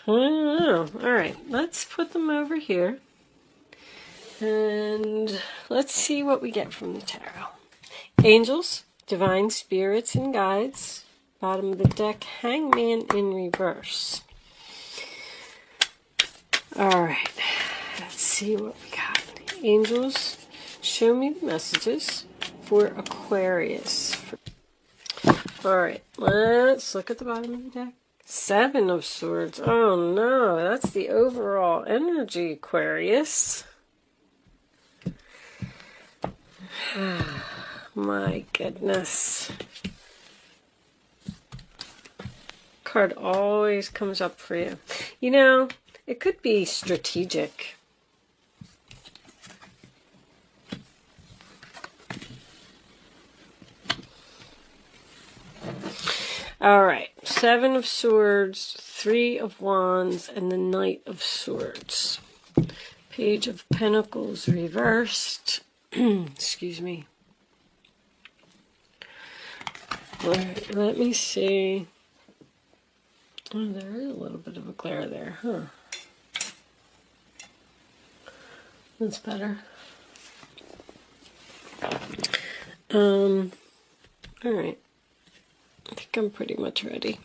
I don't know. All right, let's put them over here. And let's see what we get from the tarot. Angels, divine spirits and guides. Bottom of the deck, Hangman in reverse. All right, let's see what we got. Angels, show me the messages for Aquarius. All right, let's look at the bottom of the deck. Seven of Swords. Oh no, that's the overall energy, Aquarius. My goodness. Card always comes up for you. You know, it could be strategic. All right, Seven of Swords, Three of Wands, and the Knight of Swords. Page of Pentacles reversed. Excuse me. All right, let me see. Oh, there is a little bit of a glare there, huh? That's better. All right. I think I'm pretty much ready.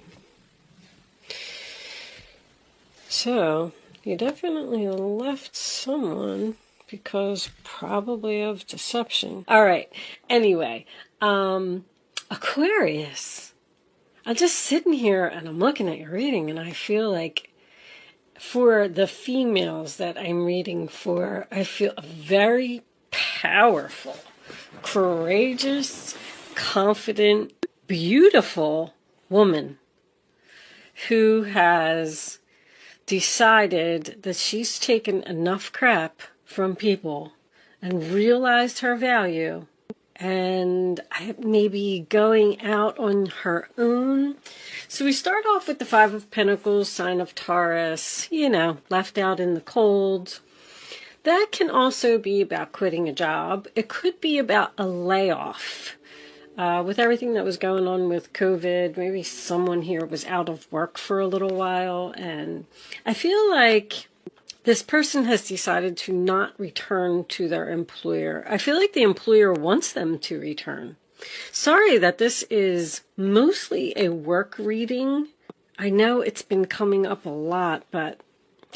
So, you definitely left someone because probably of deception. All right. Anyway, Aquarius. I'm just sitting here and I'm looking at your reading and I feel like for the females that I'm reading for, I feel very powerful, courageous, confident, beautiful woman who has decided that she's taken enough crap from people and realized her value and maybe going out on her own. So we start off with the Five of Pentacles, sign of Taurus, you know, left out in the cold. That can also be about quitting a job. It could be about a layoff. With everything that was going on with COVID, maybe someone here was out of work for a little while, and I feel like this person has decided to not return to their employer. I feel like the employer wants them to return. Sorry that this is mostly a work reading. I know it's been coming up a lot, but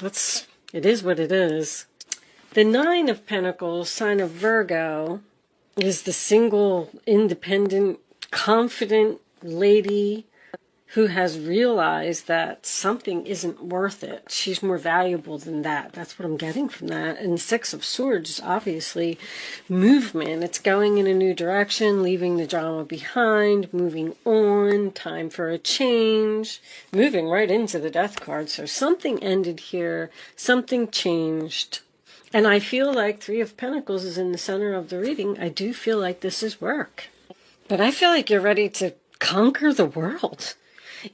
it is what it is. The Nine of Pentacles, sign of Virgo, is the single, independent, confident lady who has realized that something isn't worth it. She's more valuable than that. That's what I'm getting from that. And Six of Swords is obviously movement. It's going in a new direction, leaving the drama behind, moving on, time for a change, moving right into the Death card. So something ended here, something changed. And I feel like Three of Pentacles is in the center of the reading. I do feel like this is work. But I feel like you're ready to conquer the world.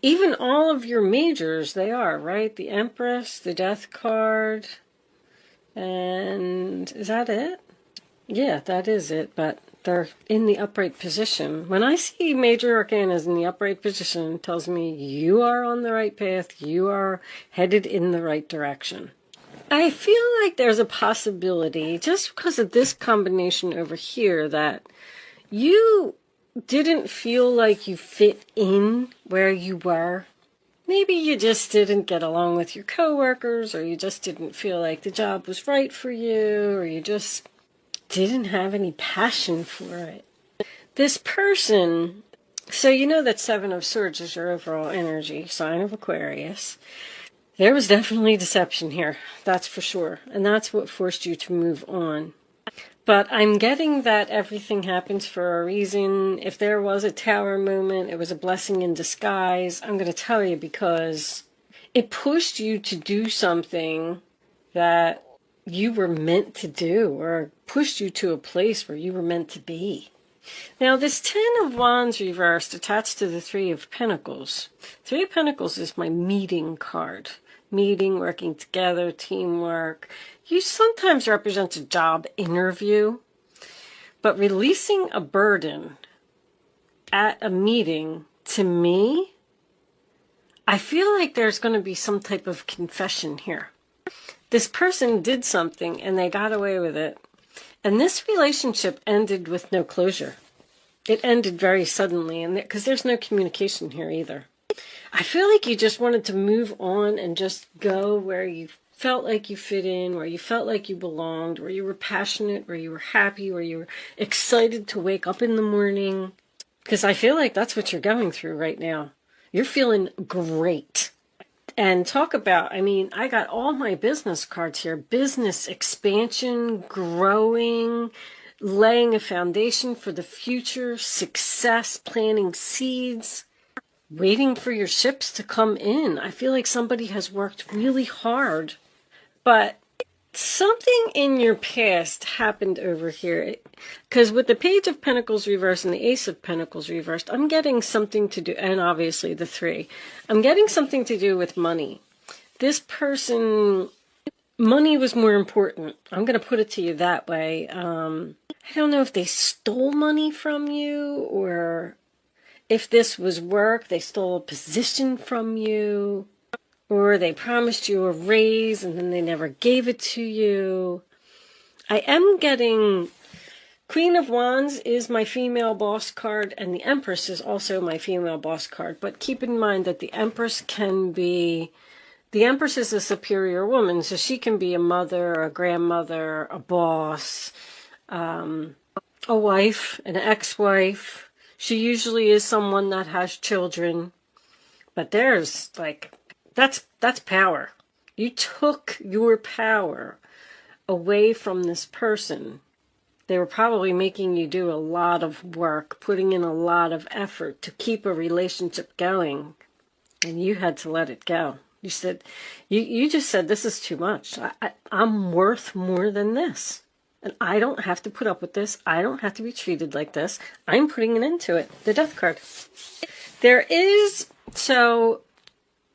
Even all of your majors, they are, right? The Empress, the Death card, and is that it? Yeah, that is it, but they're in the upright position. When I see major arcanas in the upright position, it tells me you are on the right path, you are headed in the right direction. I feel like there's a possibility, just because of this combination over here, that you didn't feel like you fit in where you were. Maybe you just didn't get along with your coworkers, or you just didn't feel like the job was right for you, or you just didn't have any passion for it. This person, so you know that Seven of Swords is your overall energy, sign of Aquarius. There was definitely deception here, that's for sure. And that's what forced you to move on. But I'm getting that everything happens for a reason. If there was a tower moment, it was a blessing in disguise. I'm going to tell you, because it pushed you to do something that you were meant to do, or pushed you to a place where you were meant to be. Now, this Ten of Wands reversed attached to the Three of Pentacles. Three of Pentacles is my meeting card. Meeting, working together, teamwork. You sometimes represent a job interview, but releasing a burden at a meeting, to me, I feel like there's going to be some type of confession here. This person did something and they got away with it. And this relationship ended with no closure. It ended very suddenly, and because there's no communication here either. I feel like you just wanted to move on and just go where you felt like you fit in, where you felt like you belonged, where you were passionate, where you were happy, where you were excited to wake up in the morning. Because I feel like that's what you're going through right now. You're feeling great. And talk about, I mean, I got all my business cards here. Business expansion, growing, laying a foundation for the future, success, planting seeds, waiting for your ships to come in. I feel like somebody has worked really hard, but something in your past happened over here. Because with the Page of Pentacles reversed and the Ace of Pentacles reversed, I'm getting something to do, and obviously the 3. I'm getting something to do with money. This person, money was more important. I'm going to put it to you that way. I don't know if they stole money from you, or if this was work, they stole a position from you, or they promised you a raise and then they never gave it to you. I am getting Queen of Wands is my female boss card, and the Empress is also my female boss card. But keep in mind that the Empress is a superior woman, so she can be a mother, a grandmother, a boss, a wife, an ex-wife. She usually is someone that has children. But there's that's power. You took your power away from this person. They were probably making you do a lot of work, putting in a lot of effort to keep a relationship going, and you had to let it go. You said, you just said, this is too much. I'm worth more than this, and I don't have to put up with this. I don't have to be treated like this. I'm putting an end to it. The Death card. So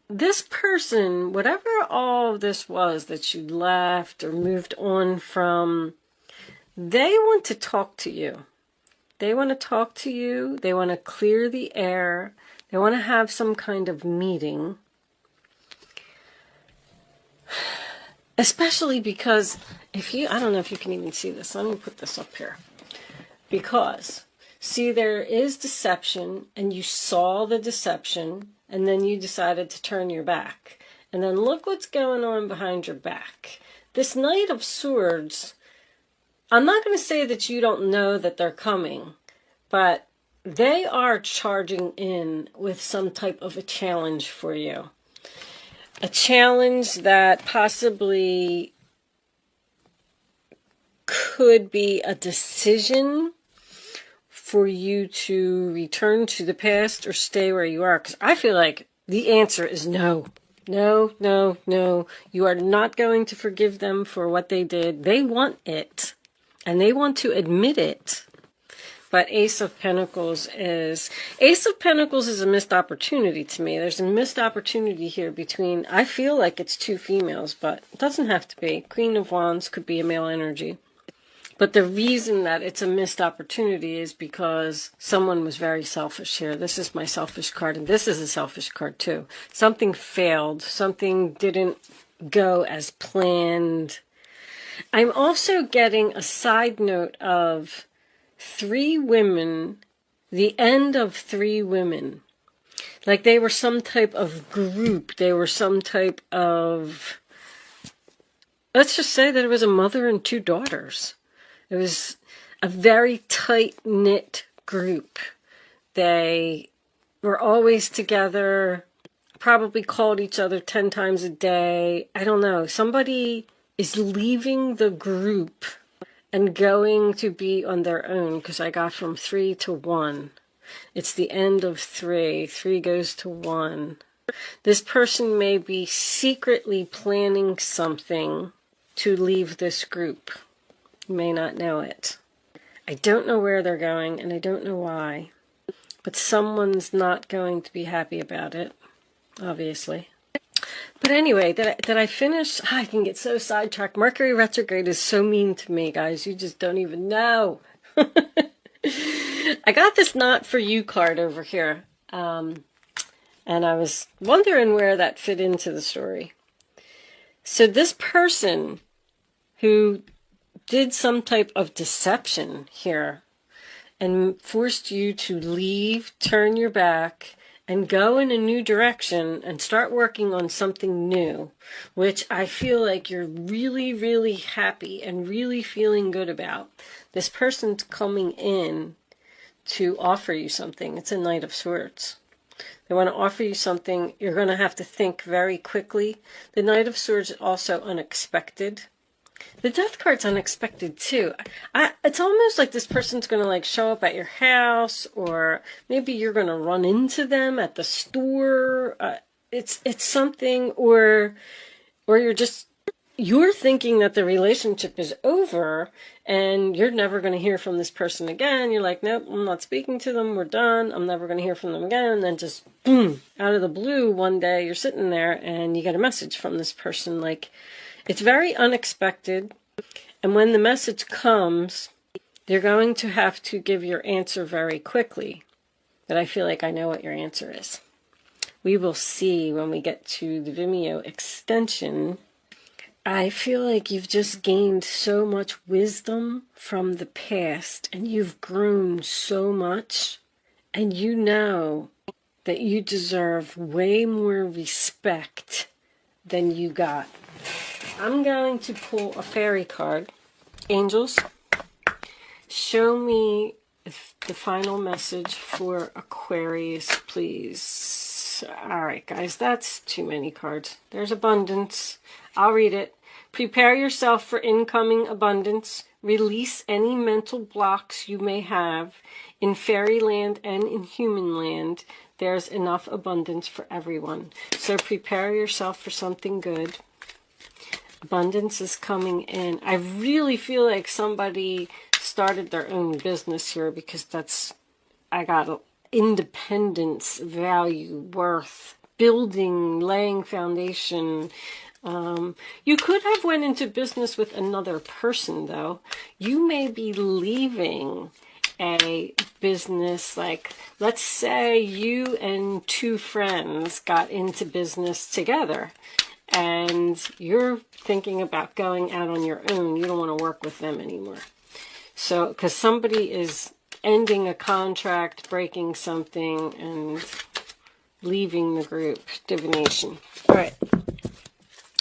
this person, whatever all of this was that you left or moved on from, they want to talk to you. They want to talk to you. They want to clear the air. They want to have some kind of meeting. Especially because I don't know if you can even see this. Let me put this up here. Because, see, there is deception, and you saw the deception, and then you decided to turn your back. And then look what's going on behind your back. This Knight of Swords, I'm not going to say that you don't know that they're coming, but they are charging in with some type of a challenge for you. A challenge that possibly could be a decision for you to return to the past or stay where you are. Because I feel like the answer is no. No, no, no. You are not going to forgive them for what they did. They want it. And they want to admit it. But Ace of Pentacles is a missed opportunity to me. There's a missed opportunity here between, I feel like it's 2 females, but it doesn't have to be. Queen of Wands could be a male energy. But the reason that it's a missed opportunity is because someone was very selfish here. This is my selfish card, and this is a selfish card too. Something failed. Something didn't go as planned. I'm also getting a side note of 3 women, the end of 3 women. Like they were some type of group. They were some type of, let's just say that it was a mother and 2 daughters. It was a very tight-knit group. They were always together, probably called each other 10 times a day. I don't know. Somebody is leaving the group and going to be on their own, because I got from 3 to 1. It's the end of 3. 3 goes to 1. This person may be secretly planning something to leave this group. You may not know it. I don't know where they're going, and I don't know why. But someone's not going to be happy about it, obviously. But anyway, did I finish? I can get so sidetracked. Mercury retrograde is so mean to me, guys. You just don't even know. I got this Not For You card over here. And I was wondering where that fit into the story. So this person who did some type of deception here and forced you to leave, turn your back, and go in a new direction and start working on something new, which I feel like you're really, really happy and really feeling good about. This person's coming in to offer you something. It's a Knight of Swords. They want to offer you something. You're going to have to think very quickly. The Knight of Swords is also unexpected. The Death card's unexpected too. It's almost like this person's going to like show up at your house, or maybe you're going to run into them at the store. It's something, or you're thinking that the relationship is over and you're never going to hear from this person again. You're like, nope, I'm not speaking to them. We're done. I'm never going to hear from them again. And then just boom, out of the blue, one day you're sitting there and you get a message from this person. Like, it's very unexpected. And when the message comes, you're going to have to give your answer very quickly. But I feel like I know what your answer is. We will see when we get to the Vimeo extension. I feel like you've just gained so much wisdom from the past, and you've grown so much, and you know that you deserve way more respect than you got. I'm going to pull a fairy card. Angels, show me the final message for Aquarius, please. All right, guys, that's too many cards. There's abundance. I'll read it. Prepare yourself for incoming abundance. Release any mental blocks you may have. In fairyland and in human land, there's enough abundance for everyone. So prepare yourself for something good. Abundance is coming in. I really feel like somebody started their own business here, because I got independence, value, worth, building, laying foundation. You could have went into business with another person, though. You may be leaving a business, like, let's say you and two friends got into business together, and you're thinking about going out on your own. You don't want to work with them anymore. So, because somebody is ending a contract, breaking something, and leaving the group. Divination. All right.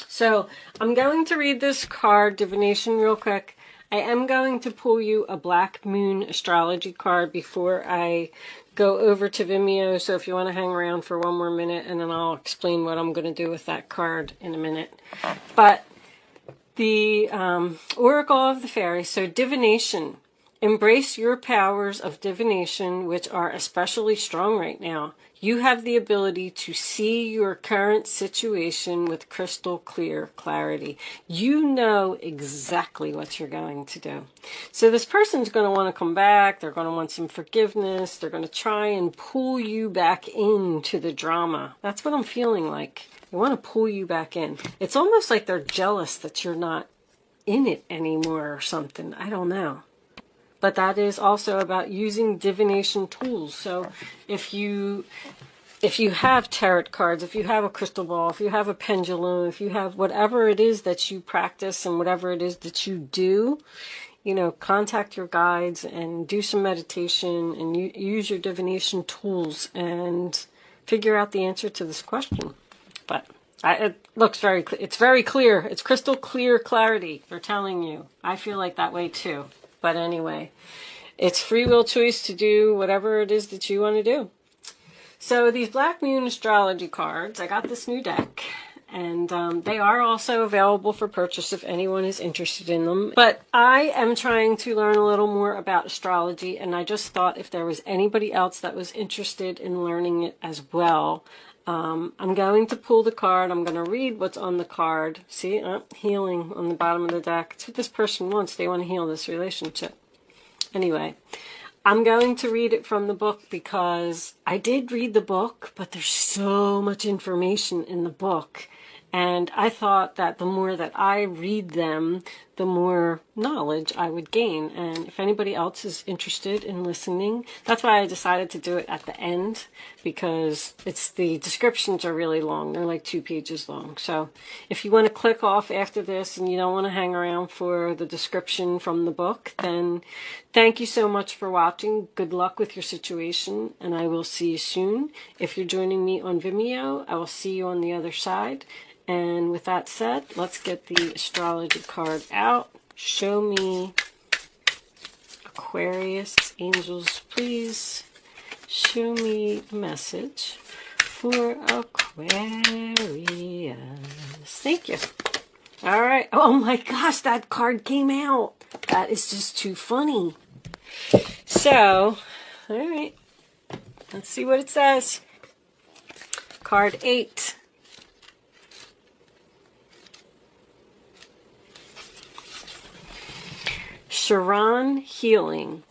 So, I'm going to read this card, Divination, real quick. I am going to pull you a Black Moon astrology card before I go over to Vimeo. So if you want to hang around for one more minute, and then I'll explain what I'm going to do with that card in a minute. But the Oracle of the Fairies. So divination. Embrace your powers of divination, which are especially strong right now. You have the ability to see your current situation with crystal clear clarity. You know exactly what you're going to do. So this person's going to want to come back. They're going to want some forgiveness. They're going to try and pull you back into the drama. That's what I'm feeling like. They want to pull you back in. It's almost like they're jealous that you're not in it anymore or something. I don't know. But that is also about using divination tools. So if you have tarot cards, if you have a crystal ball, if you have a pendulum, if you have whatever it is that you practice and whatever it is that you do, you know, contact your guides and do some meditation and use your divination tools and figure out the answer to this question. But it looks very clear. It's very clear. It's crystal clear clarity. They're telling you. I feel like that way too. But anyway, it's free will choice to do whatever it is that you want to do. So these Black Moon astrology cards, I got this new deck, and they are also available for purchase if anyone is interested in them. But I am trying to learn a little more about astrology, and I just thought if there was anybody else that was interested in learning it as well, I'm going to pull the card. I'm going to read what's on the card. See, healing on the bottom of the deck. It's what this person wants. They want to heal this relationship. Anyway, I'm going to read it from the book because I did read the book, but there's so much information in the book. And I thought that the more that I read them, the more knowledge I would gain. And if anybody else is interested in listening, that's why I decided to do it at the end, because the descriptions are really long. They're like 2 pages long. So if you want to click off after this and you don't want to hang around for the description from the book, then thank you so much for watching. Good luck with your situation, and I will see you soon. If you're joining me on Vimeo, I will see you on the other side. And with that said, let's get the astrology card out. Show me, Aquarius, angels, please. Show me a message for Aquarius. Thank you. All right. Oh my gosh, that card came out. That is just too funny. So, all right. Let's see what it says. Card 8. Chiron, healing.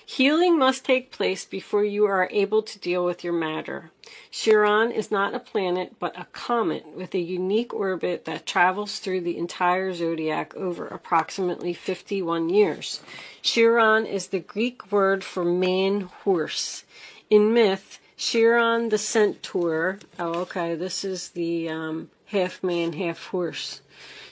Healing must take place before you are able to deal with your matter. Chiron is not a planet, but a comet with a unique orbit that travels through the entire zodiac over approximately 51 years. Chiron is the Greek word for man-horse. In myth, Chiron the centaur, this is the half man, half horse.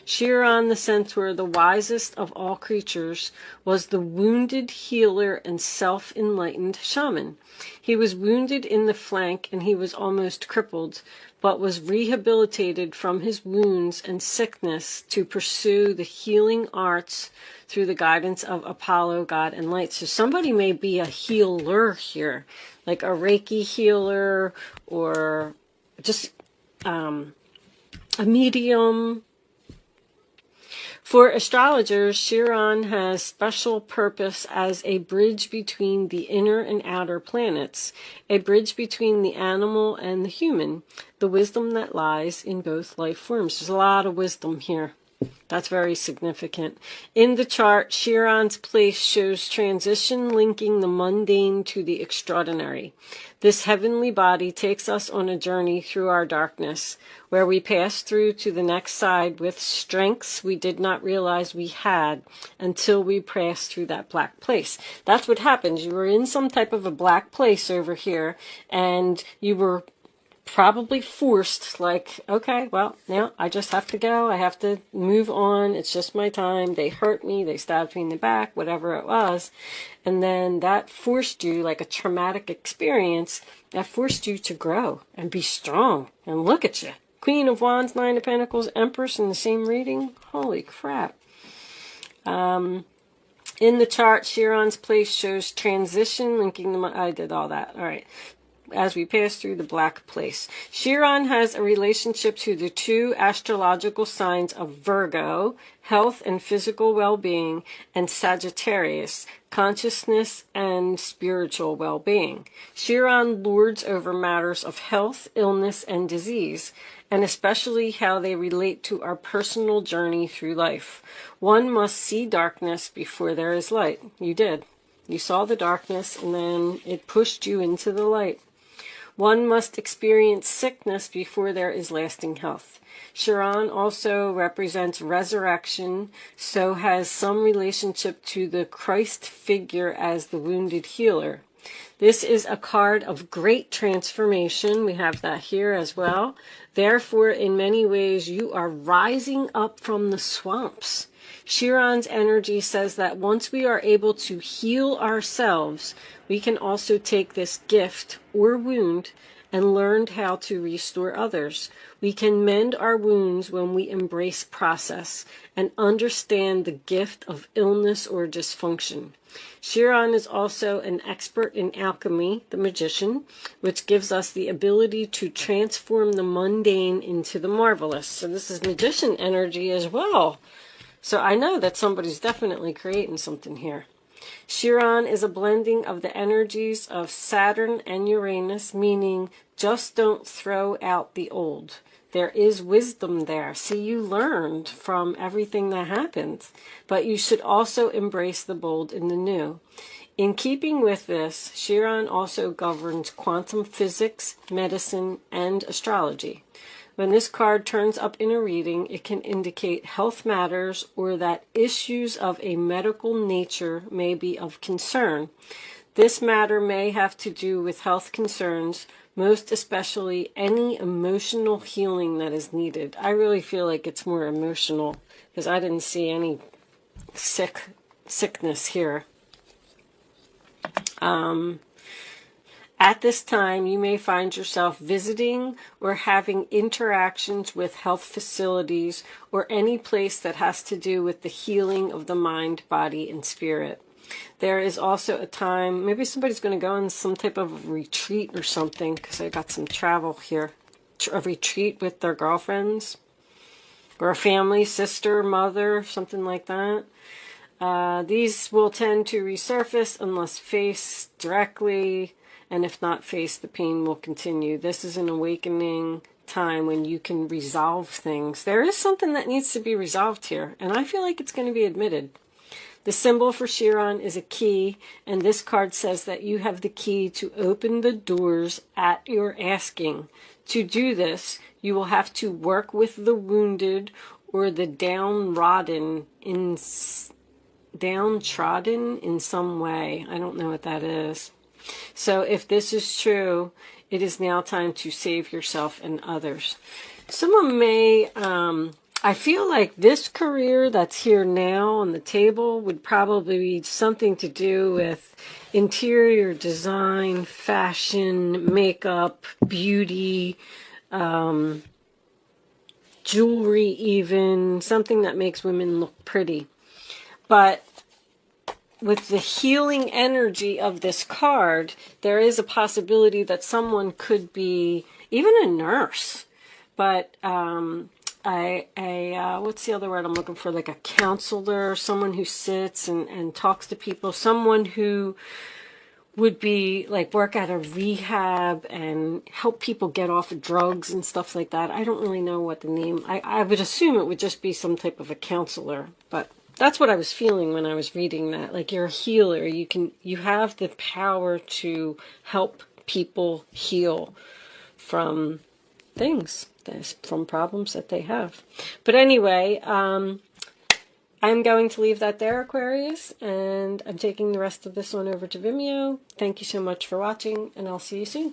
Chiron the centaur, the wisest of all creatures, was the wounded healer and self-enlightened shaman. He was wounded in the flank and he was almost crippled, but was rehabilitated from his wounds and sickness to pursue the healing arts through the guidance of Apollo, God, and light. So somebody may be a healer here, like a Reiki healer or just a medium. For astrologers, Chiron has special purpose as a bridge between the inner and outer planets, a bridge between the animal and the human, the wisdom that lies in both life forms. There's a lot of wisdom here. That's very significant. In the chart, Chiron's place shows transition linking the mundane to the extraordinary. This heavenly body takes us on a journey through our darkness, where we pass through to the next side with strengths we did not realize we had until we passed through that black place. That's what happens. You were in some type of a black place over here, and you were probably forced, like, okay, well, now I just have to go. I have to move on. It's just my time. They hurt me. They stabbed me in the back, whatever it was. And then that forced you, like a traumatic experience, that forced you to grow and be strong. And look at you. Queen of Wands, Nine of Pentacles, Empress in the same reading. Holy crap. In the chart, Chiron's place shows transition linking the... I did all that. All right. As we pass through the black place. Chiron has a relationship to the 2 astrological signs of Virgo, health and physical well-being, and Sagittarius, consciousness and spiritual well-being. Chiron lords over matters of health, illness, and disease, and especially how they relate to our personal journey through life. One must see darkness before there is light. You did. You saw the darkness, and then it pushed you into the light. One must experience sickness before there is lasting health. Chiron also represents resurrection, so has some relationship to the Christ figure as the wounded healer. This is a card of great transformation. We have that here as well. Therefore, in many ways, you are rising up from the swamps. Chiron's energy says that once we are able to heal ourselves, we can also take this gift or wound and learn how to restore others. We can mend our wounds when we embrace process and understand the gift of illness or dysfunction. Chiron is also an expert in alchemy, the magician, which gives us the ability to transform the mundane into the marvelous. So this is magician energy as well. So I know that somebody's definitely creating something here. Chiron is a blending of the energies of Saturn and Uranus, meaning just don't throw out the old. There is wisdom there. See, you learned from everything that happened, but you should also embrace the bold in the new. In keeping with this, Chiron also governs quantum physics, medicine, and astrology. When this card turns up in a reading, it can indicate health matters or that issues of a medical nature may be of concern. This matter may have to do with health concerns, most especially any emotional healing that is needed. I really feel like it's more emotional because I didn't see any sickness here. At this time, you may find yourself visiting or having interactions with health facilities or any place that has to do with the healing of the mind, body, and spirit. There is also a time, maybe somebody's going to go on some type of retreat or something, because I got some travel here. A retreat with their girlfriends or a family, sister, mother, something like that. These will tend to resurface unless faced directly, and if not faced, the pain will continue. This is an awakening time when you can resolve things. There is something that needs to be resolved here, and I feel like it's going to be admitted. The symbol for Chiron is a key, and this card says that you have the key to open the doors at your asking. To do this, you will have to work with the wounded or the downtrodden in some way. I don't know what that is. So if this is true, it is now time to save yourself and others. Someone may, I feel like this career that's here now on the table would probably be something to do with interior design, fashion, makeup, beauty, jewelry even, something that makes women look pretty. But with the healing energy of this card, there is a possibility that someone could be even a nurse, but what's the other word I'm looking for? Like a counselor, someone who sits and talks to people, someone who would be like work at a rehab and help people get off of drugs and stuff like that. I don't really know what the name, I would assume it would just be some type of a counselor, but that's what I was feeling when I was reading that. Like, you're a healer. You have the power to help people heal from things, from problems that they have. But anyway, I'm going to leave that there, Aquarius, and I'm taking the rest of this one over to Vimeo. Thank you so much for watching, and I'll see you soon.